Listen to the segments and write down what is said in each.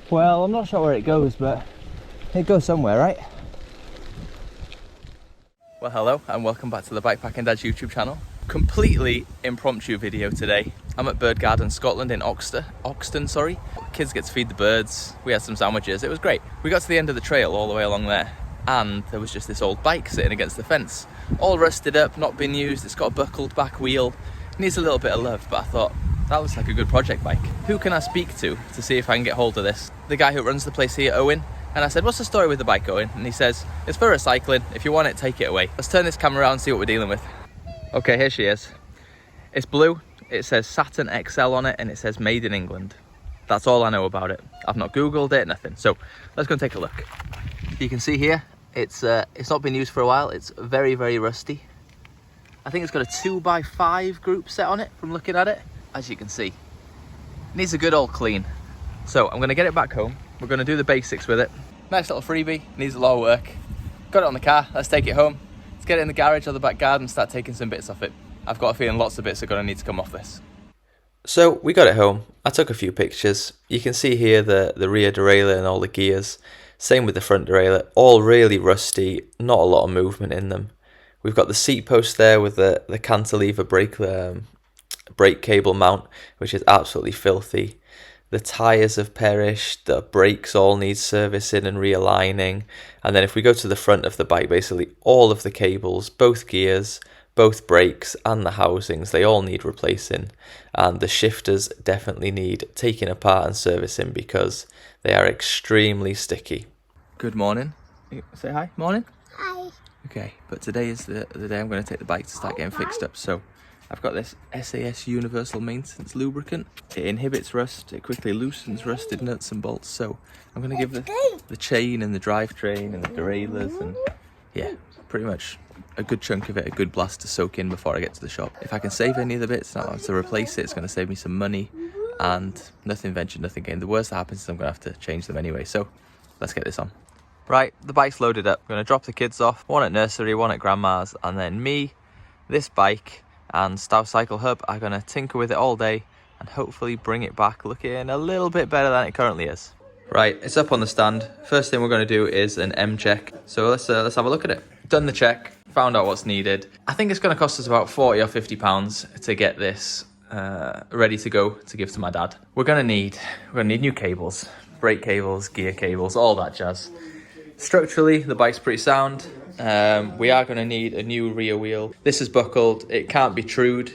Well, I'm not sure where it goes, but it goes somewhere, right? Well, hello and welcome back to the Bikepacking Dads YouTube channel. Completely impromptu video today. I'm at Bird Garden Scotland in Oxton, sorry. Kids get to feed the birds. We had some sandwiches. It was great. We got to the end of the trail all the way along there, and there was just this old bike sitting against the fence, all rusted up, not been used. It's got a buckled back wheel. It needs a little bit of love, but I thought that looks like a good project bike. Who can I speak to see if I can get hold of this? The guy who runs the place here, Owen. And I said, what's the story with the bike, Owen? And he says, it's for recycling. If you want it, take it away. Let's turn this camera around and see what we're dealing with. Okay, here she is. It's blue. It says Saturn XL on it, and it says made in England. That's all I know about it. I've not Googled it, nothing. So let's go and take a look. You can see here, it's not been used for a while. It's very, very rusty. I think it's got a 2x5 group set on it from looking at it. As you can see, it needs a good old clean. So I'm gonna get it back home. We're gonna do the basics with it. Nice little freebie, needs a lot of work. Got it on the car, let's take it home. Let's get it in the garage or the back garden and start taking some bits off it. I've got a feeling lots of bits are gonna need to come off this. So we got it home. I took a few pictures. You can see here the rear derailleur and all the gears. Same with the front derailleur, all really rusty, not a lot of movement in them. We've got the seat post there with the cantilever brake cable mount, which is absolutely filthy. The tyres have perished, the brakes all need servicing and realigning. And then if we go to the front of the bike, basically all of the cables, both gears, both brakes and the housings, they all need replacing. And the shifters definitely need taking apart and servicing because they are extremely sticky. Good morning. Say hi. Morning. Hi. Okay, but today is the day I'm going to take the bike to start getting fixed up. So I've got this SAS Universal Maintenance lubricant. It inhibits rust, it quickly loosens rusted nuts and bolts. So I'm going to give the chain and the drivetrain and the derailleurs and yeah, pretty much a good chunk of it, a good blast to soak in before I get to the shop. If I can save any of the bits, not have to replace it, it's going to save me some money, and nothing ventured, nothing gained. The worst that happens is I'm going to have to change them anyway. So let's get this on. Right, the bike's loaded up. I'm going to drop the kids off, one at nursery, one at grandma's, and then me, this bike and Stow Cycle Hub are going to tinker with it all day and hopefully bring it back looking a little bit better than it currently is. Right, it's up on the stand. First thing we're going to do is an M check. So let's have a look at it. Done the check, found out what's needed. I think it's going to cost us about 40 or 50 pounds to get this ready to go to give to my dad. We're going to need new cables, brake cables, gear cables, all that jazz. Structurally, the bike's pretty sound. We are going to need a new rear wheel. This is buckled. It can't be trued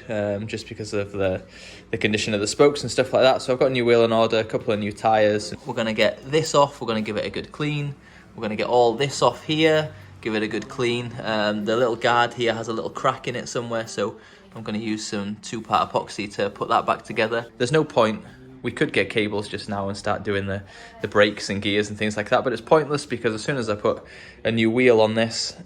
just because of the condition of the spokes and stuff like that. So I've got a new wheel in order, a couple of new tyres. We're going to get this off. We're going to give it a good clean. We're going to get all this off here, give it a good clean. The little guard here has a little crack in it somewhere, so I'm going to use some 2-part epoxy to put that back together. There's no point. We could get cables just now and start doing the brakes and gears and things like that, but it's pointless because as soon as I put a new wheel on this,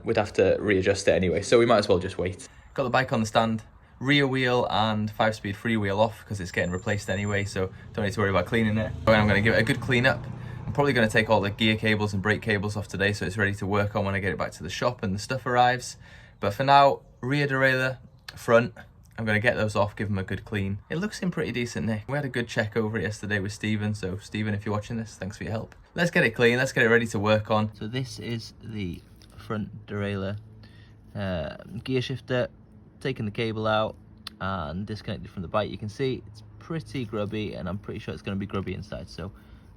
we'd have to readjust it anyway, so we might as well just wait. Got the bike on the stand, rear wheel and 5-speed freewheel off because it's getting replaced anyway, so don't need to worry about cleaning it. And I'm going to give it a good clean up. I'm probably going to take all the gear cables and brake cables off today so it's ready to work on when I get it back to the shop and the stuff arrives. But for now, rear derailleur, front, I'm going to get those off, give them a good clean. It looks in pretty decent nick. We had a good check over it yesterday with Stephen, so Stephen, if you're watching this, thanks for your help. Let's get it clean, let's get it ready to work on. So this is the front derailleur gear shifter, taking the cable out and disconnected from the bike. You can see it's pretty grubby and I'm pretty sure it's going to be grubby inside, so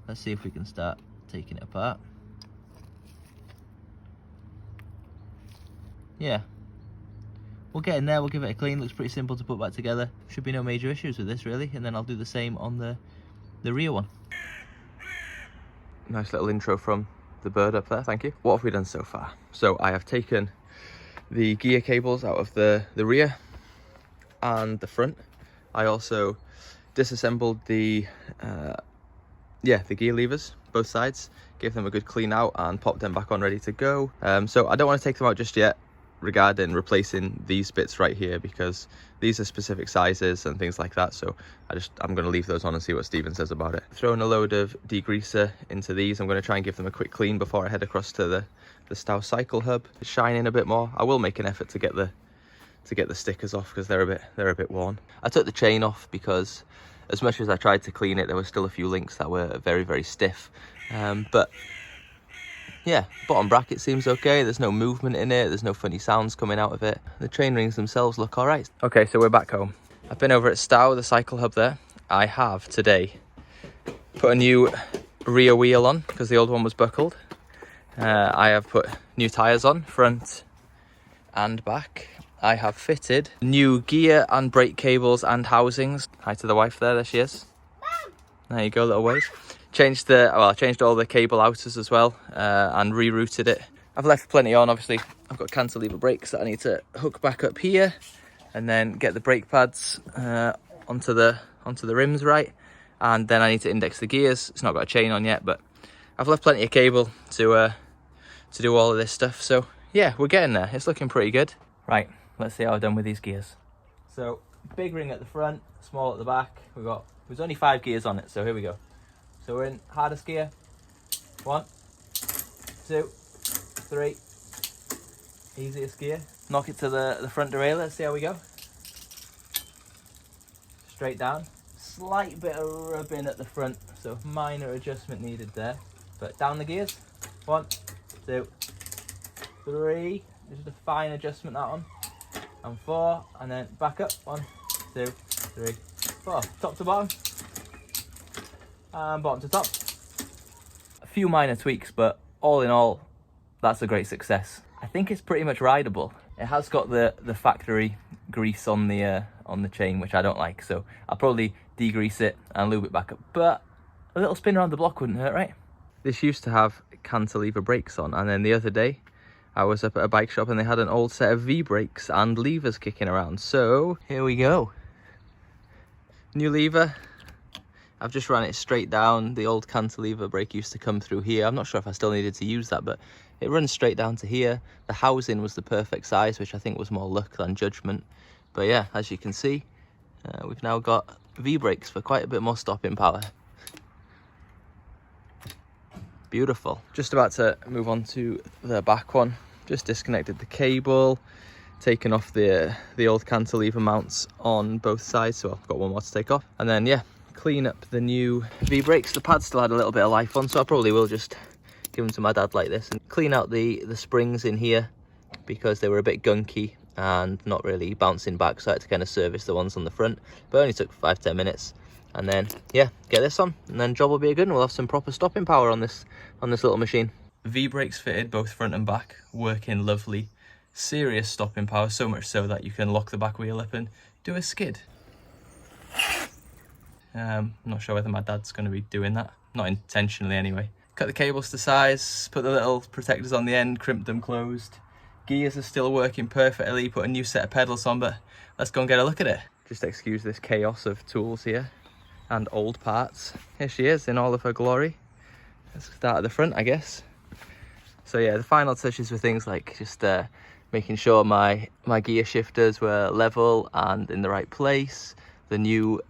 let's see if we can start taking it apart. Yeah. We'll get in there, we'll give it a clean. Looks pretty simple to put back together. Should be no major issues with this really, and then I'll do the same on the rear one. Nice little intro from the bird up there, thank you. What have we done so far? So I have taken the gear cables out of the rear and the front. I also disassembled the gear levers, both sides, gave them a good clean out and popped them back on ready to go. So I don't want to take them out just yet regarding replacing these bits right here because these are specific sizes and things like that, so I'm going to leave those on and see what Stephen says about it. Throwing a load of degreaser into these. I'm going to try and give them a quick clean before I head across to the Stow Cycle Hub. It's shining a bit more. I will make an effort to get the stickers off because they're a bit worn. I took the chain off because as much as I tried to clean it, there were still a few links that were very, very stiff. But yeah, bottom bracket seems okay. There's no movement in it. There's no funny sounds coming out of it. The train rings themselves look all right. Okay, so we're back home. I've been over at Stow, the cycle hub there. I have today put a new rear wheel on because the old one was buckled. I have put new tyres on, front and back. I have fitted new gear and brake cables and housings. Hi to the wife there she is. There you go, little wave. I changed all the cable outers as well, and rerouted it. I've left plenty on, obviously. I've got cantilever brakes that I need to hook back up here, and then get the brake pads onto the rims right, and then I need to index the gears. It's not got a chain on yet, but I've left plenty of cable to do all of this stuff. So yeah, we're getting there. It's looking pretty good. Right, let's see how I've done with these gears. So big ring at the front, small at the back. There's only 5 gears on it, so here we go. So we're in hardest gear. 1, 2, 3. Easiest gear. Knock it to the front derailleur. Let's see how we go. Straight down. Slight bit of rubbing at the front, so minor adjustment needed there. But down the gears. 1, 2, 3. Just a fine adjustment that one. And 4, and then back up. 1, 2, 3, 4. Top to bottom. And bottom to top. A few minor tweaks, but all in all, that's a great success. I think it's pretty much rideable. It has got the factory grease on the chain, which I don't like, so I'll probably degrease it and lube it back up. But a little spin around the block wouldn't hurt, right? This used to have cantilever brakes on, and then the other day I was up at a bike shop and they had an old set of V-brakes and levers kicking around. So here we go. New lever. I've just ran it straight down. The old cantilever brake used to come through here. I'm not sure if I still needed to use that, but it runs straight down to here. The housing was the perfect size, which I think was more luck than judgment. But yeah, as you can see, we've now got V-brakes for quite a bit more stopping power. Beautiful. Just about to move on to the back one. Just disconnected the cable, taken off the old cantilever mounts on both sides, so I've got one more to take off. And then yeah, clean up the new V-brakes. The pads still had a little bit of life on, so I probably will just give them to my dad like this and clean out the springs in here because they were a bit gunky and not really bouncing back, so I had to kind of service the ones on the front, but it only took 5-10 minutes. And then yeah, get this on, and then job will be a good one. We'll have some proper stopping power on this little machine. V-brakes fitted both front and back, working lovely. Serious stopping power, so much so that you can lock the back wheel up and do a skid. Not sure whether my dad's going to be doing that, not intentionally anyway. Cut the cables to size, put the little protectors on the end, crimped them closed. Gears are still working perfectly, put a new set of pedals on, but let's go and get a look at it. Just excuse this chaos of tools here and old parts. Here she is in all of her glory. Let's start at the front, I guess. So yeah, the final touches were things like just making sure my gear shifters were level and in the right place. The new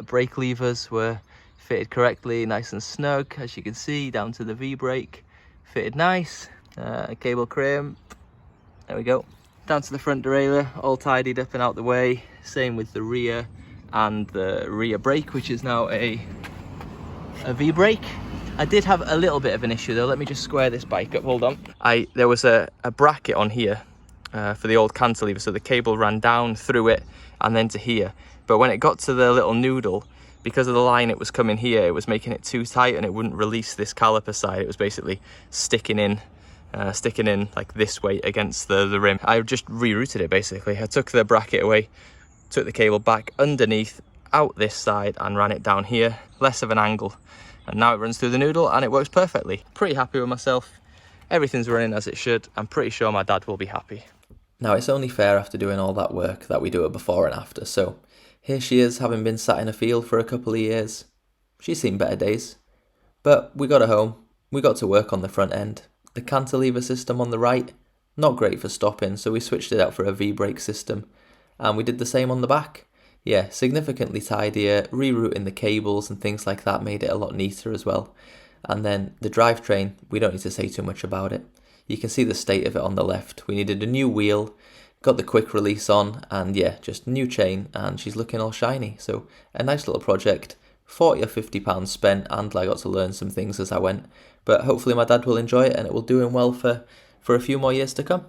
brake levers were fitted correctly, nice and snug, as you can see, down to the V-brake. Fitted nice. Cable crimp. There we go. Down to the front derailleur, all tidied up and out the way. Same with the rear and the rear brake, which is now a V-brake. I did have a little bit of an issue though. Let me just square this bike up, hold on. There was a bracket on here for the old cantilever, so the cable ran down through it and then to here. But when it got to the little noodle, because of the line it was coming here, it was making it too tight and it wouldn't release this caliper side. It was basically sticking in like this way against the rim. I just rerouted it basically. I took the bracket away, took the cable back underneath, out this side and ran it down here, less of an angle. And now it runs through the noodle and it works perfectly. Pretty happy with myself. Everything's running as it should. I'm pretty sure my dad will be happy. Now it's only fair after doing all that work that we do a before and after. So here she is, having been sat in a field for a couple of years. She's seen better days. But we got her home. We got to work on the front end. The cantilever system on the right, not great for stopping, so we switched it out for a V-brake system. And we did the same on the back. Yeah, significantly tidier, rerouting the cables and things like that made it a lot neater as well. And then the drivetrain, we don't need to say too much about it. You can see the state of it on the left. We needed a new wheel, got the quick release on, and yeah, just new chain, and she's looking all shiny. So a nice little project, 40 or 50 pounds spent, and I got to learn some things as I went. But hopefully my dad will enjoy it, and it will do him well for a few more years to come.